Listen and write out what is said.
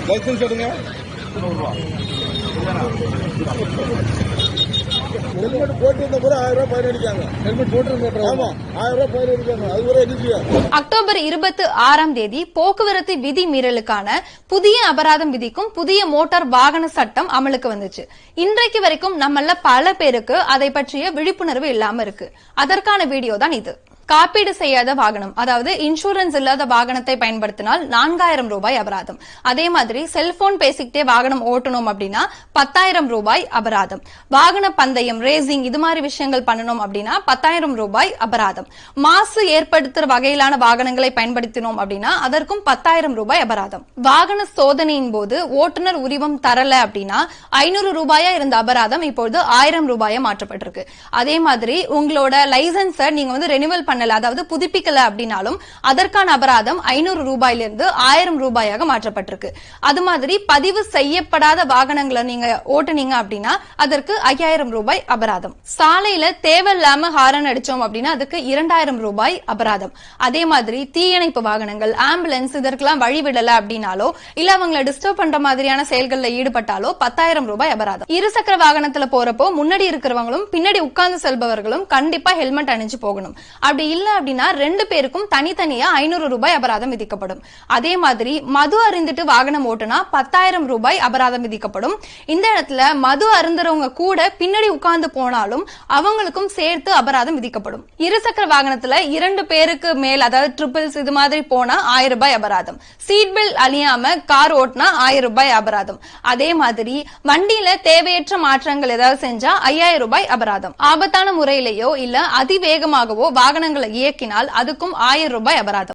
Licence எடுங்க. Helmet போட்டிருந்த கூட 1000 ரூபாய் ஃபைன் அடிக்காங்க. ஹெல்மெட் போட்டிருந்த ஆமா 1000 ரூபாய் ஃபைன் அடிக்காங்க. அது ஒரு எதிர்ப்பு. அக்டோபர் 26 போக்குவரத்து விதி மீறலுக்கான புதிய அபராதம் விதிக்கும் புதிய மோட்டார் வாகன சட்டம் அமலுக்கு வந்துச்சு. இன்றைக்கு வரைக்கும் நம்மள பல பேருக்கு அதை பற்றிய விழிப்புணர்வு இல்லாம இருக்கு. அதற்கான வீடியோ தான் இது. காப்பீடு செய்யாத வாகனம், அதாவது இன்சூரன்ஸ் இல்லாத வாகனத்தை பயன்படுத்தினால் 4000 ரூபாய் அபராதம். அதே மாதிரி செல்போன் பேசிக்கிட்டே வாகனம் ஓட்டணும் அப்படின்னா 10,000 ரூபாய் அபராதம். வாகன பந்தயம், ரேசிங் இது மாதிரி விஷயங்கள் பண்ணணும் அப்படின்னா 10,000 ரூபாய் அபராதம். மாசு ஏற்படுத்துற வகையிலான வாகனங்களை பயன்படுத்தினோம் அப்படின்னா அதற்கும் 10,000 ரூபாய் அபராதம். வாகன சோதனையின் போது ஓட்டுநர் உரிமம் தரல அப்படின்னா 500 ரூபாயா இருந்த அபராதம் இப்போது 1000 ரூபாயா மாற்றப்பட்டிருக்கு. அதே மாதிரி உங்களோட லைசன்ஸை நீங்க ரெனிவல் பண்ணல, அதாவது புதுப்பிக்கல அப்படின்னாலும் அதற்கான அபராதம் 500 ரூபாயிலிருந்து 1000 ரூபாயாக மாற்றப்பட்டிருக்கு. அது மாதிரி பதிவு செய்யப்படாத வாகனங்களை நீங்க ஓட்டுனீங்க அப்படின்னா அதற்கு 5000 ரூபாய் அபராதம். சாலையில தேவையில்லாம ஹாரன் அடிச்சோம் அப்படின்னா அதுக்கு 2000 ரூபாய் அபராதம். அதே மாதிரி தீயணைப்பு வாகனங்கள், ஆம்புலன்ஸ் இதற்கெல்லாம் வழிவிடல அப்படின்னாலோ இல்ல அவங்களை டிஸ்டர்ப் பண்ற மாதிரியான செயல்களில் ஈடுபட்டாலோ 10,000 ரூபாய் அபராதம். இருசக்கர வாகனத்துல போறப்போ முன்னாடி இருக்கிறவங்களும் பின்னாடி உட்கார்ந்து செல்பவர்களும் கண்டிப்பா ஹெல்மெட் அணிஞ்சு போகணும். அப்படி இல்ல அப்படின்னா 2 பேருக்கும் தனித்தனியா 500 ரூபாய் அபராதம் விதிக்கப்படும். அதே மாதிரி மது அருந்திட்டு வாகனம் ஓட்டுனா 10,000 ரூபாய் அபராதம் விதிக்கப்படும். இந்த இடத்துல மது அருந்துறவங்க கூட பின்னாடி உட்கார்ந்து போனாலும் அவங்களுக்கும் சேர்த்து அபராதம் விதிக்கப்படும். இருசக்கர வாகனத்துல 2 பேருக்கு மேல், அதாவது ட்ரிபிள்ஸ் இது மாதிரி போனா 1000 ரூபாய் அபராதம். சீட் பெல்ட் அணியாம கார் ஓட்டினா 1000 ரூபாய் அபராதம். அதே மாதிரி வண்டியில தேவையற்ற மாற்றங்கள் ஏதாவது செஞ்சா 5000 ரூபாய் அபராதம். ஆபத்தான முறையிலேயோ இல்ல அதிவேகமாகவோ வாகனங்களை இயக்கினால் அதுக்கும் 1000 ரூபாய் அபராதம்.